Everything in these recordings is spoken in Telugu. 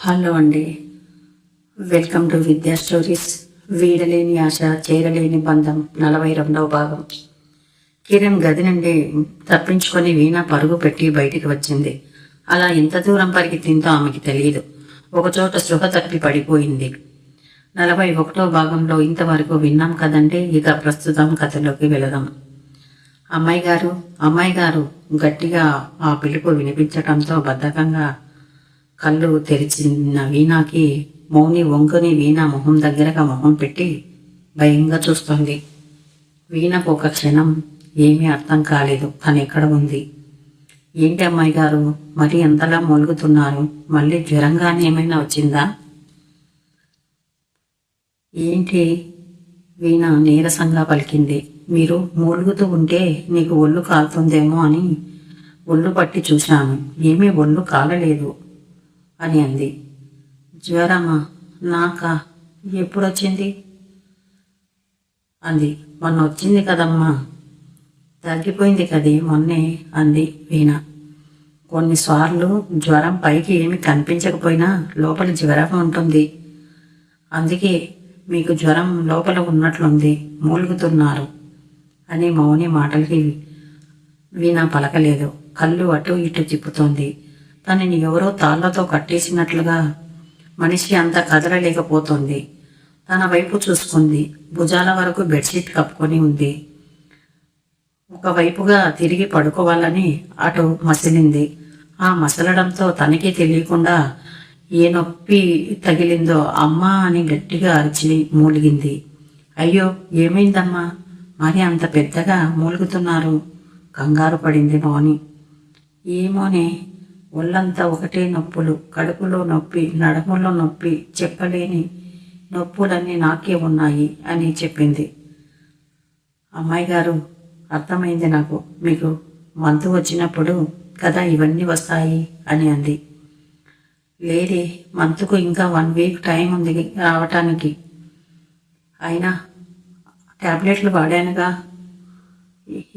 హలో అండి. వెల్కమ్ టు విద్యా స్టోరీస్. వీడలేని ఆశ చేరలేని బంధం 42వ భాగం. కిరణ్ గది నుండి తప్పించుకొని వీణ పరుగు పెట్టి బయటికి వచ్చింది. అలా ఎంత దూరం పరిగెత్తిందో ఆమెకి తెలియదు. ఒకచోట స్పృహ తప్పి పడిపోయింది. 41వ భాగంలో ఇంతవరకు విన్నాం కదండి. ఇక ప్రస్తుతం కథలోకి వెళదాం. అమ్మాయి గారు గట్టిగా ఆ పిలుపు వినిపించటంతో బద్ధకంగా కళ్ళు తెరిచిన వీణాకి మౌని వంకుని వీణ మొహం దగ్గరగా మొహం పెట్టి భయంగా చూస్తుంది. వీణకు ఒక క్షణం ఏమీ అర్థం కాలేదు. తను ఎక్కడ ఉంది? ఏంటి అమ్మాయి గారు మరి ఎంతలా మూలుగుతున్నారు? మళ్ళీ జ్వరంగానే ఏమైనా వచ్చిందా? ఏంటి? వీణ నీరసంగా పలికింది. మీరు మూలుగుతూ ఉంటే నీకు ఒళ్ళు కాలుతుందేమో అని ఒళ్ళు పట్టి చూశాను. ఏమీ ఒళ్ళు కాలలేదు అని అంది. జ్వరమా? నాకా? ఎప్పుడొచ్చింది అంది. మొన్న వచ్చింది కదమ్మా. తగ్గిపోయింది కదే మొన్నే అంది వీణ. కొన్నిసార్లు జ్వరం పైకి ఏమి కనిపించకపోయినా లోపల జ్వరం ఉంటుంది. అందుకే మీకు జ్వరం లోపల ఉన్నట్లుంది, మూలుగుతున్నారు అని మౌని మాటలకి వీణ పలకలేదు. కళ్ళు అటు ఇటు తిప్పుతోంది. తనని ఎవరో తాళ్లతో కట్టేసినట్లుగా మనిషి అంత కదలలేకపోతుంది. తన వైపు చూసుకుంది. భుజాల వరకు బెడ్షీట్ కప్పుకొని ఉంది. ఒకవైపుగా తిరిగి పడుకోవాలని అటు మసిలింది. ఆ మసలడంతో తనకి తెలియకుండా ఏ నొప్పి తగిలిందో అమ్మా అని గట్టిగా అరిచి మూలిగింది. అయ్యో, ఏమైందమ్మా? మరి అంత పెద్దగా మూలుగుతున్నారు? కంగారు పడింది మౌని. ఏమోనే, ఒళ్ళంతా ఒకటే నొప్పులు, కడుపులో నొప్పి, నడుములో నొప్పి, చెప్పలేని నొప్పులన్నీ నాకే ఉన్నాయి అని చెప్పింది. అమ్మాయి గారు, అర్థమైంది నాకు. మీకు మంతు వచ్చినప్పుడు కదా ఇవన్నీ వస్తాయి అని అంది. లేదే, మంతుకు ఇంకా 1 వీక్ టైం ఉంది రావటానికి. అయినా ట్యాబ్లెట్లు వాడానుగా,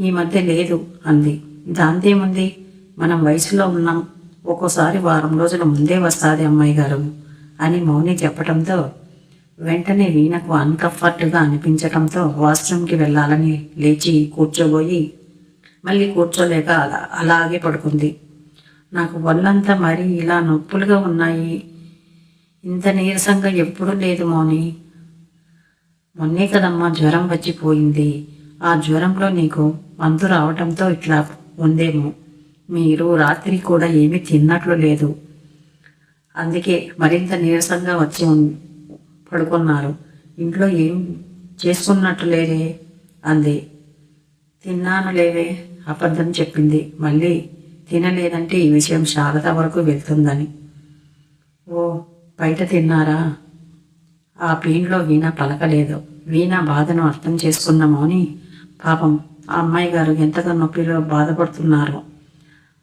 ఈ మధ్య లేదు అంది. దాంతేముంది, మనం వయసులో ఉన్నాం. ఒక్కోసారి వారం రోజుల ముందే వస్తుంది అమ్మాయి గారు అని మౌని చెప్పడంతో వెంటనే వీణకు అన్కంఫర్ట్గా అనిపించడంతో వాష్రూమ్కి వెళ్ళాలని లేచి కూర్చోబోయి మళ్ళీ కూర్చోలేక అలాగే పడుకుంది. నాకు ఒళ్ళంతా మరీ ఇలా నొప్పులుగా ఉన్నాయి. ఇంత నీరసంగా ఎప్పుడూ లేదు మౌని. మొన్నే కదమ్మా జ్వరం వచ్చిపోయింది. ఆ జ్వరంలో నీకు మందు రావడంతో ఇట్లా ఉందేమో. మీరు రాత్రి కూడా ఏమీ తిన్నట్లు లేదు, అందుకే మరింత నీరసంగా వచ్చి పడుకున్నారు. ఇంట్లో ఏం చేసుకున్నట్టు లేదే అంది. తిన్నాను లేవే, అబద్ధం చెప్పింది. మళ్ళీ తినలేదంటే ఈ విషయం శారద వరకు వెళ్తుందని. ఓ, బయట తిన్నారా? ఆ పెయిన్లో వీణ పలకలేదు. వీణ బాధను అర్థం చేసుకున్నామని పాపం ఆ అమ్మాయి గారు ఎంతగా నొప్పిలో బాధపడుతున్నారు.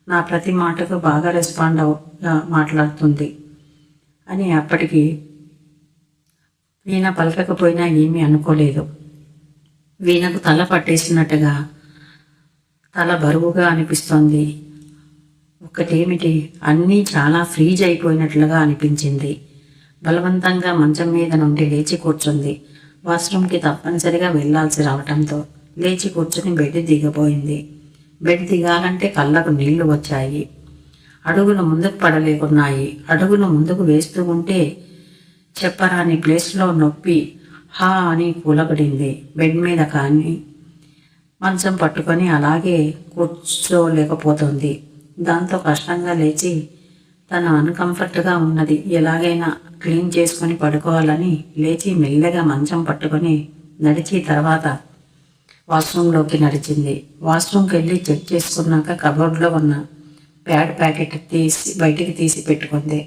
నా ప్రతి మాటకు బాగా రెస్పాండ్గా మాట్లాడుతుంది అని అప్పటికి వీణ పలకకపోయినా ఏమీ అనుకోలేదు. వీణకు తల పట్టేసినట్టుగా, తల బరువుగా అనిపిస్తోంది. ఒక్కటేమిటి, అన్నీ చాలా ఫ్రీజ్ అయిపోయినట్లుగా అనిపించింది. బలవంతంగా మంచం మీద నుండి లేచి కూర్చుంది. వాష్రూమ్కి తప్పనిసరిగా వెళ్లాల్సి రావటంతో లేచి కూర్చుని బెడ్ దిగబోయింది. బెడ్ దిగాలంటే కళ్ళకు నీళ్లు వచ్చాయి. అడుగులు ముందుకు పడలేకున్నాయి. అడుగులు ముందుకు వేస్తూ ఉంటే చెప్పరాని ప్లేస్లో నొప్పి హా అని కూలబడింది. బెడ్ మీద కానీ మంచం పట్టుకొని అలాగే కూర్చోలేకపోతుంది. దాంతో కష్టంగా లేచి తను అన్కంఫర్ట్గా ఉన్నది ఎలాగైనా క్లీన్ చేసుకొని పడుకోవాలని లేచి మెల్లగా మంచం పట్టుకొని నడిచి తర్వాత వాష్రూమ్లోకి నడిచింది. వాష్రూమ్కి వెళ్ళి చెక్ చేసుకున్నాక కబోర్డ్లో ఉన్న ప్యాడ్ ప్యాకెట్ బయటికి తీసి పెట్టుకుంది.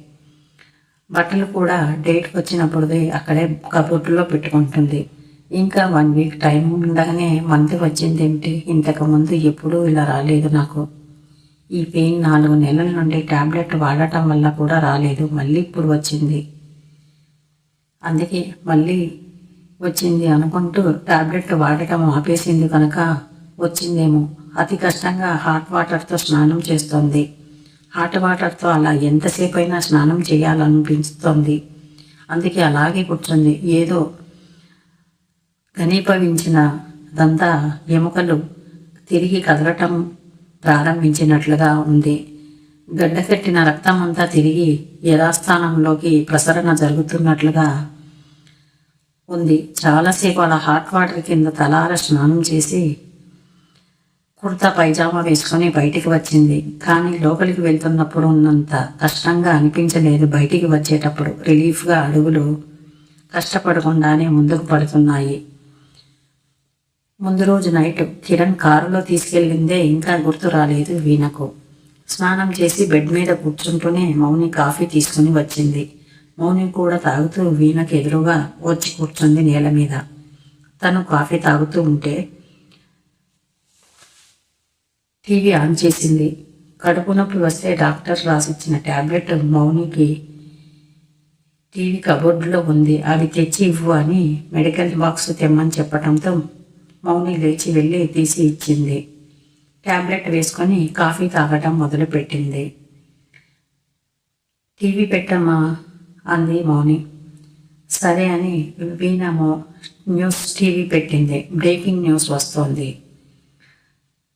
బట్టలు కూడా డేట్కి వచ్చినప్పుడు అక్కడే కబోర్డ్లో పెట్టుకుంటుంది. ఇంకా 1 వీక్ టైం ఉండగానే మంత్ వచ్చిందేమిటి? ఇంతకుముందు ఎప్పుడూ ఇలా రాలేదు నాకు. ఈ పెయిన్ 4 నెలల నుండి ట్యాబ్లెట్ వాడటం వల్ల కూడా రాలేదు. మళ్ళీ ఇప్పుడు వచ్చింది. అందుకే మళ్ళీ వచ్చింది అనుకుంటూ టాబ్లెట్ వాడటం ఆపేసింది కనుక వచ్చిందేమో. అతి కష్టంగా హాట్ వాటర్తో స్నానం చేస్తోంది. హాట్ వాటర్తో అలా ఎంతసేపు అయినా స్నానం చేయాలనిపిస్తోంది. అందుకే అలాగే కూర్చుంది. ఏదో ఘనీభవించినదంతా ఎముకలు తిరిగి కదలటం ప్రారంభించినట్లుగా ఉంది. గడ్డకట్టిన రక్తం అంతా తిరిగి యథాస్థానంలోకి ప్రసరణ జరుగుతున్నట్లుగా ఉంది. చాలాసేపు అలా హాట్ వాటర్ కింద తలార స్నానం చేసి కుర్తా పైజామా వేసుకొని బయటికి వచ్చింది. కానీ లోపలికి వెళ్తున్నప్పుడు ఉన్నంత కష్టంగా అనిపించలేదు. బయటికి వచ్చేటప్పుడు రిలీఫ్గా అడుగులు కష్టపడకుండానే ముందుకు పడుతున్నాయి. ముందు రోజు నైట్ కిరణ్ కారులో తీసుకెళ్ళిందే ఇంకా గుర్తు రాలేదు వీణకు. స్నానం చేసి బెడ్ మీద కూర్చుంటూనే మౌని కాఫీ తీసుకుని వచ్చింది. మౌని కూడా తాగుతూ వీణకి ఎదురుగా వచ్చి కూర్చుంది నేల మీద. తను కాఫీ తాగుతూ ఉంటే టీవీ ఆన్ చేసింది. కడుపు నొప్పి వస్తే డాక్టర్ రాసిచ్చిన ట్యాబ్లెట్ మౌనికి టీవీ కబోర్డులో ఉంది. అవి తెచ్చి ఇవ్వు అని మెడికల్ బాక్స్ తెమ్మని చెప్పడంతో మౌని లేచి వెళ్ళి తీసి ఇచ్చింది. ట్యాబ్లెట్ వేసుకొని కాఫీ తాగడం మొదలుపెట్టింది. టీవీ పెట్టమ్మా అంది మౌని. సరే అని వీణ న్యూస్ టీవీ పెట్టింది. బ్రేకింగ్ న్యూస్ వస్తోంది.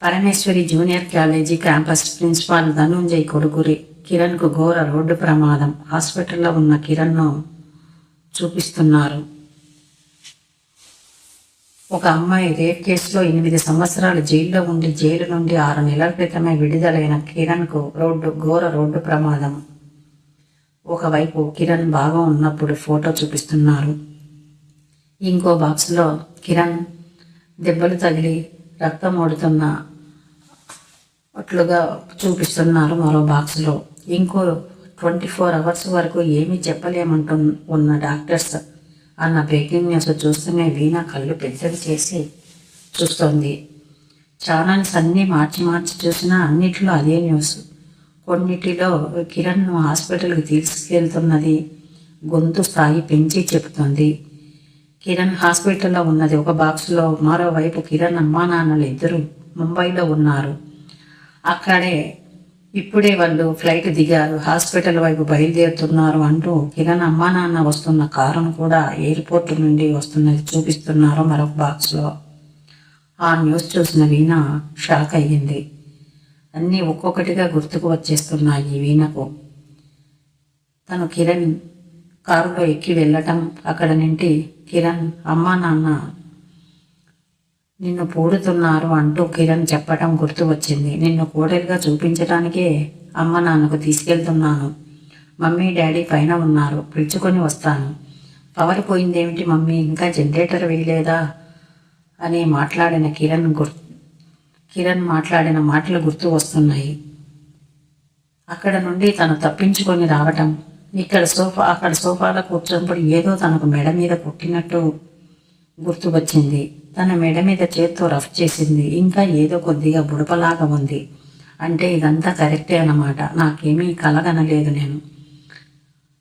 Parameswari junior college campus principal Dhanunjay కొడుకు కిరణ్కు ఘోర రోడ్డు ప్రమాదం. హాస్పిటల్లో ఉన్న కిరణ్ను చూపిస్తున్నారు. ఒక అమ్మాయి రేప్ కేసులో 8 సంవత్సరాలు జైల్లో ఉండి జైలు నుండి 6 నెలల క్రితమే విడుదలైన కిరణ్కు ఘోర రోడ్డు ప్రమాదం. ఒకవైపు కిరణ్ బాగా ఉన్నప్పుడు ఫోటో చూపిస్తున్నారు. ఇంకో బాక్స్లో కిరణ్ దెబ్బలు తగిలి రక్తం ఓడుతున్నట్లుగా చూపిస్తున్నారు. మరో బాక్స్లో ఇంకో 24 అవర్స్ వరకు ఏమీ చెప్పలేమంటున్న డాక్టర్స్ అన్న బ్రేకింగ్ న్యూస్ చూస్తూనే వీణ కళ్ళు పెద్దవి చేసి చూస్తోంది. ఛానల్స్ అన్నీ మార్చి మార్చి చూసినా అన్నిటిలో అదే న్యూస్. కొన్నిటిలో కిరణ్ను హాస్పిటల్కి తీసుకెళ్తున్నది గొంతు స్థాయి పెంచి చెబుతోంది. కిరణ్ హాస్పిటల్లో ఉన్నది ఒక బాక్స్లో. మరోవైపు కిరణ్ అమ్మా నాన్నలు ఇద్దరు ముంబైలో ఉన్నారు. అక్కడే ఇప్పుడే వాళ్ళు ఫ్లైట్ దిగారు, హాస్పిటల్ వైపు బయలుదేరుతున్నారు అంటూ కిరణ్ అమ్మా నాన్న వస్తున్న కారును కూడా ఎయిర్పోర్ట్ నుండి వస్తున్నది చూపిస్తున్నారు మరొక బాక్స్లో. ఆ న్యూస్ చూసిన వీణ షాక్ అయ్యింది. అన్నీ ఒక్కొక్కటిగా గుర్తుకు వచ్చేస్తున్నాయి వీణకు. తను కిరణ్ కారులో ఎక్కి వెళ్ళటం, అక్కడ నుండి కిరణ్ అమ్మా నాన్న నిన్ను పూడుతున్నారు అంటూ కిరణ్ చెప్పటం గుర్తు వచ్చింది. నిన్ను కోడలిగా చూపించడానికే అమ్మ నాన్నకు తీసుకెళ్తున్నాను. మమ్మీ డాడీ పైన ఉన్నారు, పిలుచుకొని వస్తాను. పవర్ పోయిందేమిటి మమ్మీ, ఇంకా జనరేటర్ వేయలేదా అని మాట్లాడిన కిరణ్ మాట్లాడిన మాటలు గుర్తు వస్తున్నాయి. అక్కడ నుండి తను తప్పించుకొని రావటం, అక్కడ సోఫాలో కూర్చున్నప్పుడు ఏదో తనకు మెడ మీద కొట్టినట్టు గుర్తు వచ్చింది. తన మెడ మీద చేత్తో రఫ్ చేసింది. ఇంకా ఏదో కొద్దిగా బుడపలాగా ఉంది. అంటే ఇదంతా కరెక్టే అన్నమాట. నాకేమీ కలగనలేదు నేను.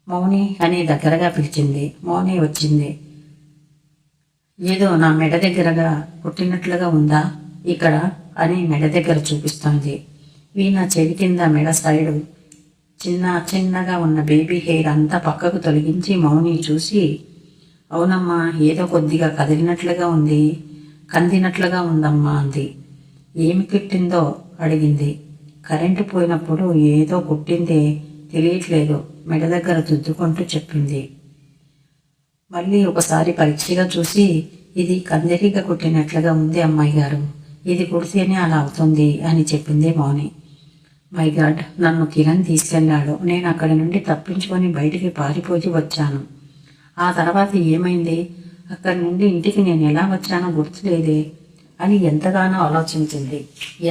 మౌని అని దగ్గరగా పిలిచింది. మౌని వచ్చింది. ఏదో నా మెడ దగ్గరగా కొట్టినట్లుగా ఉందా ఇక్కడ అని మెడ దగ్గర చూపిస్తోంది. వీణ చెవి కింద మెడ సైడు చిన్నగా ఉన్న బేబీ హెయిర్ అంతా పక్కకు తొలగించి మౌని చూసి, అవునమ్మా ఏదో కొద్దిగా కదిలినట్లుగా ఉంది, కందినట్లుగా ఉందమ్మా అంది. ఏమి కుట్టిందో అడిగింది. కరెంటు పోయినప్పుడు ఏదో కుట్టిందే తెలియట్లేదు, మెడ దగ్గర దుద్దుకుంటూ చెప్పింది. మళ్ళీ ఒకసారి పరీక్షగా చూసి, ఇది కందిరిగా కుట్టినట్లుగా ఉంది అమ్మాయి గారు, ఇది కుడితేనే అలా అవుతుంది అని చెప్పింది మౌని. మై గాడ్, నన్ను కిరణ్ తీసుకెళ్ళాడు. నేను అక్కడి నుండి తప్పించుకొని బయటికి పారిపోయి వచ్చాను. ఆ తర్వాత ఏమైంది, అక్కడి నుండి ఇంటికి నేను ఎలా వచ్చానో గుర్తులేదే అని ఎంతగానో ఆలోచించింది.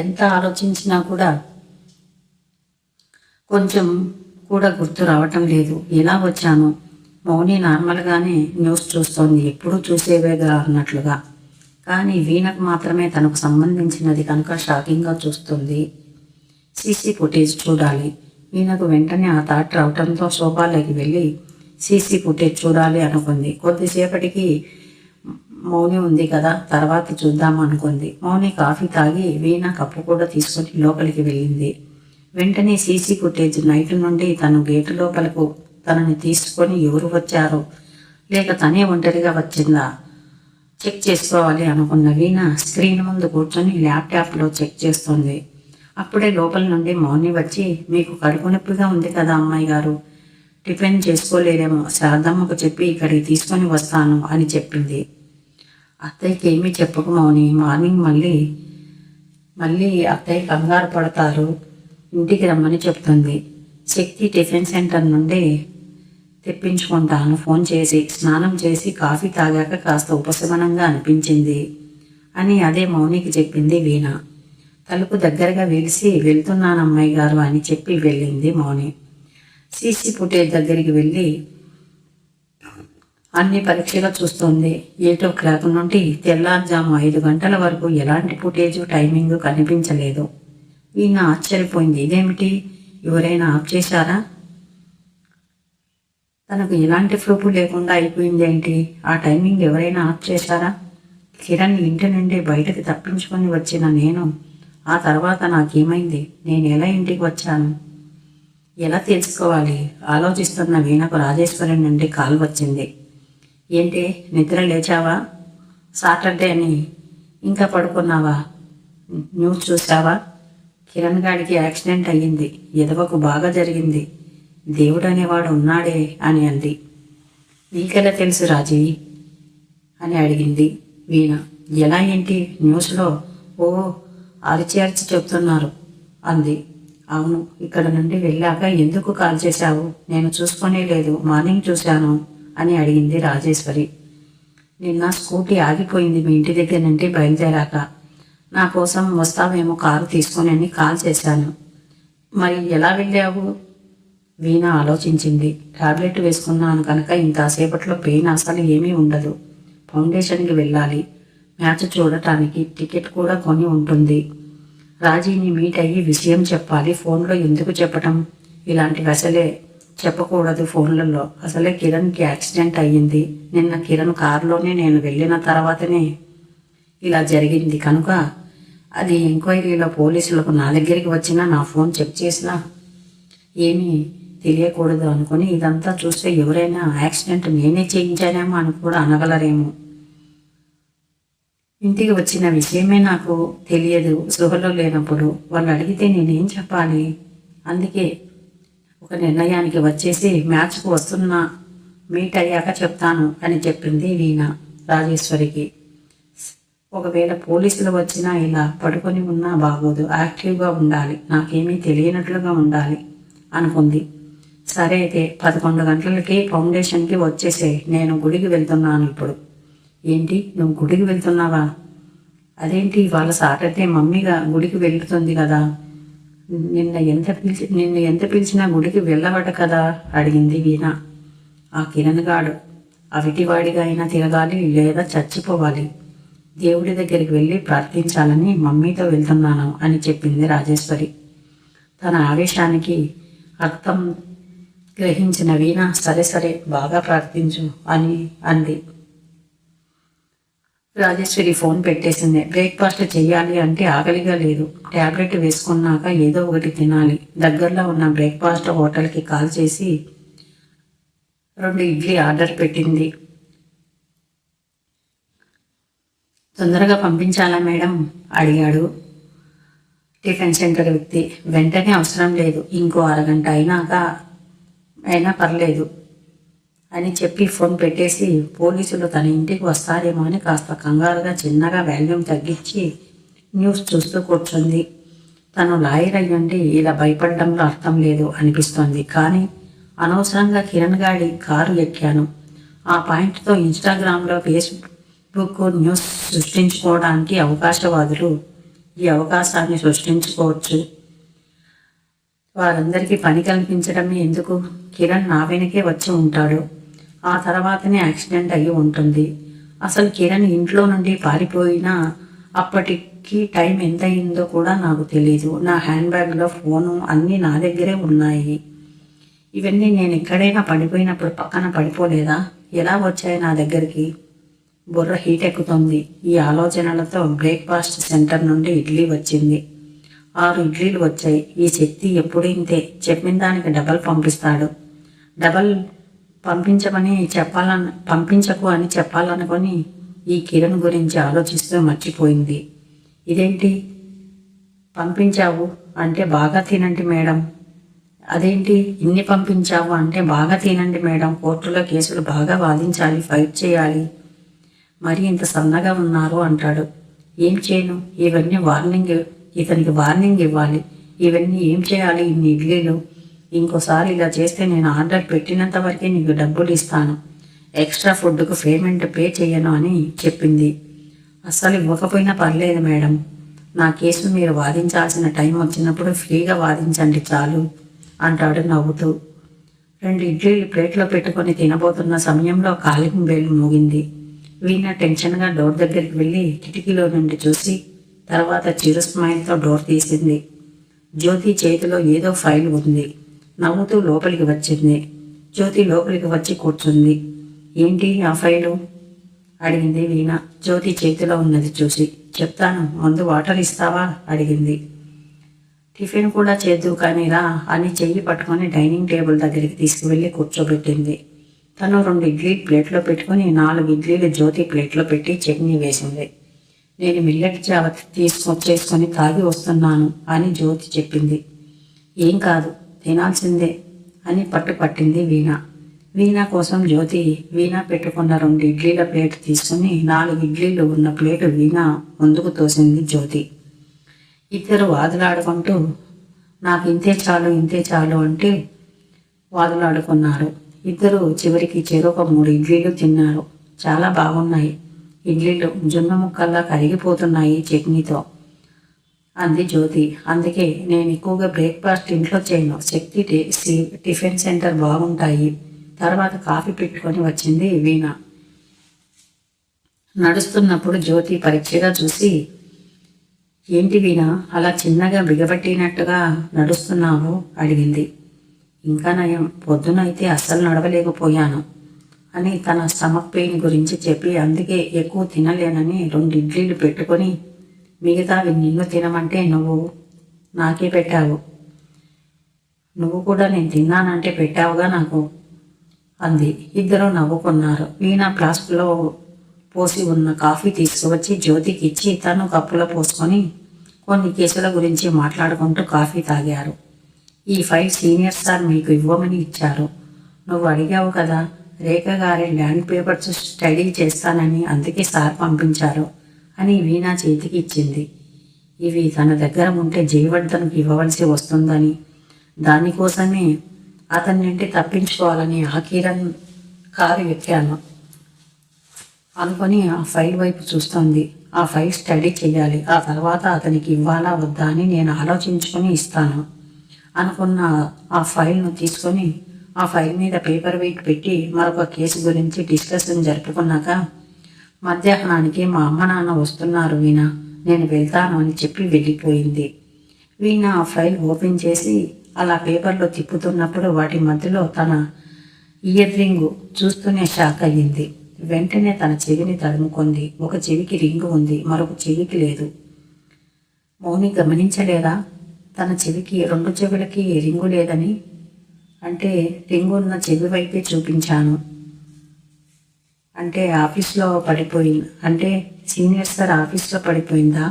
ఎంత ఆలోచించినా కూడా కొంచెం కూడా గుర్తు రావటం లేదు. ఎలా వచ్చాను? మౌని నార్మల్గానే న్యూస్ చూస్తోంది, ఎప్పుడూ చూసేవేగా అన్నట్లుగా. కానీ వీణకు మాత్రమే తనకు సంబంధించినది కనుక షాకింగ్గా చూస్తుంది. సీసీ ఫుటేజ్ చూడాలి. వీణకు వెంటనే ఆ థాట్ రావటంతో సోఫాలోకి వెళ్ళి సీసీ ఫుటేజ్ చూడాలి అనుకుంది. కొద్దిసేపటికి మౌని ఉంది కదా, తర్వాత చూద్దాం అనుకుంది. మౌని కాఫీ తాగి వీణ కప్పు కూడా తీసుకొని లోపలికి వెళ్ళింది. వెంటనే సీసీ ఫుటేజ్ నైట్ నుండి తను గేటు లోపలకు తనని తీసుకొని ఎవరు వచ్చారో లేక తనే ఒంటరిగా వచ్చిందా చెక్ చేసుకోవాలి అనుకున్న వీణ స్క్రీన్ ముందు కూర్చొని ల్యాప్టాప్లో చెక్ చేస్తుంది. అప్పుడే లోపల నుండి మౌని వచ్చి, మీకు కడుపు నొప్పిగా ఉంది కదా అమ్మాయి గారు, టిఫిన్ చేసుకోలేదేమో, శారదమ్మకు చెప్పి ఇక్కడికి తీసుకొని వస్తాను అని చెప్పింది. అత్తయ్యకి ఏమీ చెప్పకు మౌని, మార్నింగ్ మళ్ళీ అత్తయ్య కంగారు పడతారు, ఇంటికి రమ్మని చెప్తుంది. శక్తి టిఫిన్ సెంటర్ నుండి తెప్పించుకుంటాను ఫోన్ చేసి, స్నానం చేసి కాఫీ తాగాక కాస్త ఉపశమనంగా అనిపించింది అని అదే మౌనికి చెప్పింది వీణ. తలుపు దగ్గరగా వెలిసి, వెళ్తున్నాను అమ్మాయి గారు అని చెప్పి వెళ్ళింది మౌని. సీసీ ఫుటేజ్ దగ్గరికి వెళ్ళి అన్ని పరీక్షగా చూస్తుంది. 8 o'clock నుండి తెల్లారుజాము 5 గంటల వరకు ఎలాంటి ఫుటేజ్ టైమింగ్ కనిపించలేదు. వీణ ఆశ్చర్యపోయింది. ఇదేమిటి, ఎవరైనా ఆఫ్ చేశారా? తనకు ఎలాంటి ప్రూఫ్ లేకుండా అయిపోయింది ఏంటి? ఆ టైమింగ్ ఎవరైనా ఆఫ్ చేశారా? కిరణ్ ఇంటి నుండి బయటకు తప్పించుకొని వచ్చిన నేను ఆ తర్వాత నాకేమైంది? నేను ఎలా ఇంటికి వచ్చాను? ఎలా తెలుసుకోవాలి? ఆలోచిస్తున్న వీణకు రాజేశ్వరి నుండి కాల్ వచ్చింది. ఏంటి, నిద్ర లేచావా? సాటర్డే అని ఇంకా పడుకున్నావా? న్యూస్ చూసావా? కిరణ్ గాడికి యాక్సిడెంట్ అయ్యింది, ఎదవకు బాగా జరిగింది, దేవుడు అనేవాడు ఉన్నాడే అని అంది. నీకెలా తెలుసు రాజీ అని అడిగింది వీణ. ఎలా ఏంటి, న్యూస్లో ఓ అరిచి చెప్తున్నారు అంది. అవును, ఇక్కడ నుండి వెళ్ళాక ఎందుకు కాల్ చేశావు? నేను చూసుకునే లేదు, మార్నింగ్ చూశాను అని అడిగింది రాజేశ్వరి. నిన్న స్కూటీ ఆగిపోయింది మీ ఇంటి దగ్గర నుండి బయలుదేరాక, నా కోసం వస్తావేమో కారు తీసుకొని అని కాల్ చేశాను. మరి ఎలా వెళ్ళావు? వీణ ఆలోచించింది. టాబ్లెట్ వేసుకున్నాను కనుక ఇంతసేపట్లో పెయిన్ అసలు ఏమీ ఉండదు. ఫౌండేషన్కి వెళ్ళాలి, మ్యాచ్ చూడటానికి టికెట్ కూడా కొని ఉంటుంది. రాజీని మీట్ అయ్యి విషయం చెప్పాలి. ఫోన్లో ఎందుకు చెప్పటం? ఇలాంటివి అసలే చెప్పకూడదు ఫోన్లలో. అసలే కిరణ్కి యాక్సిడెంట్ అయ్యింది. నిన్న కిరణ్ కారులోనే నేను వెళ్ళిన తర్వాతనే ఇలా జరిగింది కనుక అది ఎంక్వైరీలో పోలీసులకు నా దగ్గరికి వచ్చినా నా ఫోన్ చెక్ చేసినా ఏమీ తెలియకూడదు అనుకుని ఇదంతా చూస్తే ఎవరైనా యాక్సిడెంట్ నేనే చేయించానేమో అని కూడా అనగలరేమో. ఇంటికి వచ్చిన విషయమే నాకు తెలియదు సృహలో లేనప్పుడు. వాళ్ళు అడిగితే నేనేం చెప్పాలి? అందుకే ఒక నిర్ణయానికి వచ్చేసి మ్యాచ్కు వస్తున్నా, మీట్ అయ్యాక చెప్తాను అని చెప్పింది వీణ రాజేశ్వరికి. ఒకవేళ పోలీసులు వచ్చినా ఇలా పడుకొని ఉన్నా బాగోదు, యాక్టివ్గా ఉండాలి, నాకేమీ తెలియనట్లుగా ఉండాలి అనుకుంది. సరే అయితే 11 గంటలకి ఫౌండేషన్కి వచ్చేసే, నేను గుడికి వెళ్తున్నాను ఇప్పుడు. ఏంటి, నువ్వు గుడికి వెళ్తున్నావా? అదేంటి, ఇవాళ సాటర్డే, మమ్మీగా గుడికి వెళ్తుంది కదా, నిన్ను ఎంత పిలిచినా గుడికి వెళ్ళవట కదా అడిగింది వీణ. ఆ కిరణ్ గాడు అవిటివాడిగా అయినా తిరగాలి లేదా చచ్చిపోవాలి, దేవుడి దగ్గరికి వెళ్ళి ప్రార్థించాలని మమ్మీతో వెళ్తున్నాను అని చెప్పింది రాజేశ్వరి. తన ఆవేశానికి అర్థం గ్రహించిన వీణ సరే సరే బాగా ప్రార్థించు అని అంది. రాజేశ్వరి ఫోన్ పెట్టేసింది. బ్రేక్ఫాస్ట్ చెయ్యాలి అంటే ఆకలిగా లేదు. ట్యాబ్లెట్ వేసుకున్నాక ఏదో ఒకటి తినాలి. దగ్గరలో ఉన్న బ్రేక్ఫాస్ట్ హోటల్కి కాల్ చేసి 2 ఇడ్లీ ఆర్డర్ పెట్టింది. తొందరగా పంపించాలా మేడం అడిగాడు టిఫిన్ సెంటర్ వ్యక్తి. వెంటనే అవసరం లేదు, ఇంకో అరగంట అయినా పర్లేదు అని చెప్పి ఫోన్ పెట్టేసి పోలీసులు తన ఇంటికి వస్తారేమో అని కాస్త కంగారుగా చిన్నగా వాల్యూమ్ తగ్గించి న్యూస్ చూస్తూ కూర్చుంది. తను లాయర్ అయ్యుండి ఇలా భయపడడంలో అర్థం లేదు అనిపిస్తోంది. కానీ అనవసరంగా కిరణ్ గాడి కారు ఎక్కాను. ఆ పాయింట్తో ఇన్స్టాగ్రామ్లో, ఫేస్బుక్ న్యూస్ సృష్టించుకోవడానికి అవకాశవాదులు ఈ అవకాశాన్ని సృష్టించుకోవచ్చు. వారందరికీ పని కల్పించడమే ఎందుకు? కిరణ్ నా వెనకే వచ్చి ఉంటాడు. ఆ తర్వాతనే యాక్సిడెంట్ అయ్యి ఉంటుంది. అసలు కిరణ్ ఇంట్లో నుండి పారిపోయినా అప్పటికి టైం ఎంత అయిందో కూడా నాకు తెలీదు. నా హ్యాండ్ బ్యాగ్లో ఫోను అన్నీ నా దగ్గరే ఉన్నాయి. ఇవన్నీ నేను ఎక్కడైనా పడిపోయినప్పుడు పక్కన పడిపోలేదా? ఎలా వచ్చాయి నా దగ్గరికి? బుర్ర హీట్ ఎక్కుతుంది. ఈ ఆలోచనలతో బ్రేక్ఫాస్ట్ సెంటర్ నుండి ఇడ్లీ వచ్చింది. 6 ఇడ్లీలు వచ్చాయి. ఈ శక్తి ఎప్పుడు ఇంతే, చెప్పిన దానికి డబల్ పంపిస్తాడు. డబల్ పంపించకు అని చెప్పాలనుకొని ఈ కిరణ్ గురించి ఆలోచిస్తూ మర్చిపోయింది. ఇదేంటి పంపించావు అంటే బాగా తినండి మేడం. అదేంటి ఇన్ని పంపించావు అంటే బాగా తినండి మేడం. కోర్టులో కేసులు బాగా వాదించాలి, ఫైట్ చేయాలి, మరి ఇంత సన్నగా ఉన్నారు అంటాడు. ఏం చేయను, ఇతనికి వార్నింగ్ ఇవ్వాలి. ఇవన్నీ ఏం చేయాలి, ఇన్ని ఇడ్లీలు. ఇంకోసారి ఇలా చేస్తే నేను ఆర్డర్ పెట్టినంత వరకే నీకు డబ్బులు ఇస్తాను, ఎక్స్ట్రా ఫుడ్కు పేమెంట్ పే చేయను అని చెప్పింది. అస్సలు ఇవ్వకపోయినా పర్లేదు మేడం, నా కేసు మీరు వాదించాల్సిన టైం వచ్చినప్పుడు ఫ్రీగా వాదించండి చాలు అంటాడు నవ్వుతూ. 2 ఇడ్లీలు ప్లేట్లో పెట్టుకొని తినబోతున్న సమయంలో కాలింగ్ బెల్ మోగింది. వీణ టెన్షన్గా డోర్ దగ్గరికి వెళ్ళి కిటికీలో నుండి చూసి తర్వాత చిరు స్మైల్తో డోర్ తీసింది. జ్యోతి చేతిలో ఏదో ఫైల్ ఉంది. నవ్వుతూ లోపలికి వచ్చింది. జ్యోతి లోపలికి వచ్చి కూర్చుంది. ఏంటి ఆ ఫైలు అడిగింది వీణ జ్యోతి చేతిలో ఉన్నది చూసి. చెప్తాను, ముందు వాటర్ ఇస్తావా అడిగింది. టిఫిన్ కూడా చేద్దు కానీ రా అని చెయ్యి పట్టుకొని డైనింగ్ టేబుల్ దగ్గరికి తీసుకువెళ్ళి కూర్చోబెట్టింది. తను 2 ఇడ్లీలు ప్లేట్లో పెట్టుకుని 4 ఇడ్లీలు జ్యోతి ప్లేట్లో పెట్టి చట్నీ వేసింది. నేను మిల్లెట్ జావ తీసుకొచ్చేసుకొని తాగి వస్తున్నాను అని జ్యోతి చెప్పింది. ఏం కాదు, తినాల్సిందే అని పట్టింది వీణ. వీణ కోసం జ్యోతి వీణ పెట్టుకున్న 2 ఇడ్లీల ప్లేట్ తీసుకుని 4 ఇడ్లీలు ఉన్న ప్లేటు వీణ ముందుకు తోసింది జ్యోతి. ఇద్దరు వాదులాడుకుంటూ నాకు ఇంతే చాలు అంటే వాదులాడుకున్నారు. ఇద్దరు చివరికి చెరొక 3 ఇడ్లీలు తిన్నారు. చాలా బాగున్నాయి ఇడ్లీలు, జొన్న ముక్కల్లా కరిగిపోతున్నాయి చట్నీతో అంది జ్యోతి. అందుకే నేను ఎక్కువగా బ్రేక్ఫాస్ట్ ఇంట్లో చేయను, శక్తి టిఫిన్ సెంటర్ బాగుంటాయి. తర్వాత కాఫీ పెట్టుకొని వచ్చింది వీణ. నడుస్తున్నప్పుడు జ్యోతి పరీక్షగా చూసి, ఏంటి వీణ అలా చిన్నగా బిగబట్టినట్టుగా నడుస్తున్నావు అడిగింది. ఇంకా నయం, పొద్దునైతే అస్సలు నడవలేకపోయాను అని తన స్టమక్ పెయిన్ గురించి చెప్పి అందుకే ఎక్కువ తినలేనని 2 ఇడ్లీలు పెట్టుకొని మిగతావి నిన్ను తినమంటే నువ్వు నాకే పెట్టావు. నువ్వు కూడా నేను తిన్నానంటే పెట్టావుగా నాకు అంది. ఇద్దరు నవ్వుకున్నారు. వీణ ఫ్లాస్క్లో పోసి ఉన్న కాఫీ తీసుకువచ్చి జ్యోతికి ఇచ్చి తను కప్పులో పోసుకొని కొన్ని కేసుల గురించి మాట్లాడుకుంటూ కాఫీ తాగారు. ఈ ఫైల్ సీనియర్ సార్ మీకు ఇవ్వమని ఇచ్చారు. నువ్వు అడిగావు కదా, రేఖ గారి ల్యాండ్ పేపర్స్ స్టడీ చేస్తానని, అందుకే సార్ పంపించారు అని వీణ చేతికి ఇచ్చింది. ఇవి తన దగ్గర ఉంటే జయవర్ధన్కు ఇవ్వవలసి వస్తుందని, దానికోసమే అతని నుండి తప్పించుకోవాలని ఆ కిరణ్ కారు ఎక్కాను అనుకొని ఆ ఫైల్ వైపు చూస్తుంది. ఆ ఫైల్ స్టడీ చేయాలి, ఆ తర్వాత అతనికి ఇవ్వాలా వద్దా అని నేను ఆలోచించుకొని ఇస్తాను అనుకున్న ఆ ఫైల్ను తీసుకొని ఆ ఫైల్ మీద పేపర్ వెయిట్ పెట్టి మరొక కేసు గురించి డిస్కషన్ జరుపుకున్నాక మధ్యాహ్నానికి మా అమ్మ నాన్న వస్తున్నారు వీణ, నేను వెళ్తాను అని చెప్పి వెళ్ళిపోయింది. వీణ ఆ ఫైల్ ఓపెన్ చేసి అలా పేపర్లో తిప్పుతున్నప్పుడు వాటి మధ్యలో తన ఇయర్ రింగు చూస్తూనే షాక్ అయ్యింది. వెంటనే తన చెవిని తడుముకుంది. ఒక చెవికి రింగు ఉంది, మరొక చెవికి లేదు. మౌని గమనించలేదా తన చెవికి 2 చెవులకి రింగు లేదని? అంటే రింగు ఉన్న చెవి వైపే చూపించాను. అంటే ఆఫీస్లో పడిపోయింది, అంటే సీనియర్ సార్ ఆఫీస్లో పడిపోయిందా?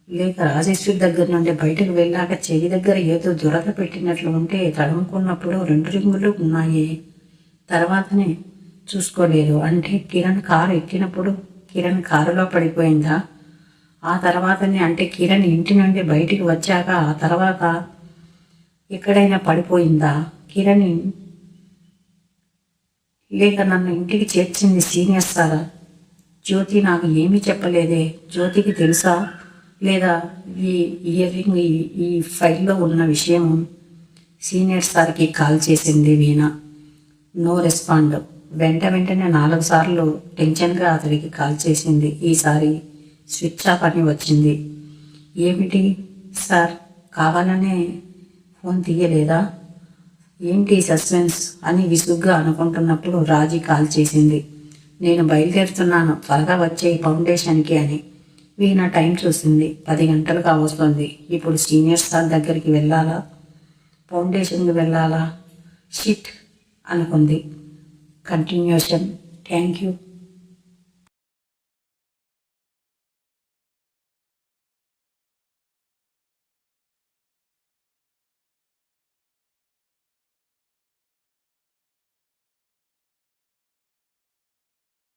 లేక రాజేశ్వరి దగ్గర నుండి బయటకు వెళ్ళాక చెవి దగ్గర ఏదో దురద పెట్టినట్లు ఉంటే తడుముకున్నప్పుడు 2 రింగులు ఉన్నాయి. తర్వాతనే చూసుకోలేదు. అంటే కిరణ్ కారు ఎక్కినప్పుడు కిరణ్ కారులో పడిపోయిందా? ఆ తర్వాతనే, అంటే కిరణ్ ఇంటి నుండి బయటికి వచ్చాక ఆ తర్వాత ఎక్కడైనా పడిపోయిందా కిరణ్? లేక నన్ను ఇంటికి చేర్చింది సీనియర్ సారా? జ్యోతి నాకు ఏమీ చెప్పలేదే. జ్యోతికి తెలుసా లేదా ఈ ఇయర్ రింగ్ ఈ ఫైల్లో ఉన్న విషయం? సీనియర్ సార్కి కాల్ చేసింది వీణ. No respond. వెంటనే 4 సార్లు టెన్షన్గా అతడికి కాల్ చేసింది. ఈసారి స్విచ్ ఆఫ్ అని వచ్చింది. ఏమిటి సార్, కావాలనే ఫోన్ తీయలేదా? ఏంటి సస్పెన్స్ అని విసుగ్గా అనుకుంటున్నప్పుడు రాజీ కాల్ చేసింది. నేను బయలుదేరుతున్నాను, త్వరగా వచ్చే ఫౌండేషన్కి అని. వీణ టైం చూసింది. 10 గంటలు కావస్తుంది. ఇప్పుడు సీనియర్ సార్ దగ్గరికి వెళ్ళాలా, ఫౌండేషన్కి వెళ్ళాలా? షిట్ అనుకుంది. కంటిన్యూషన్. Thank you.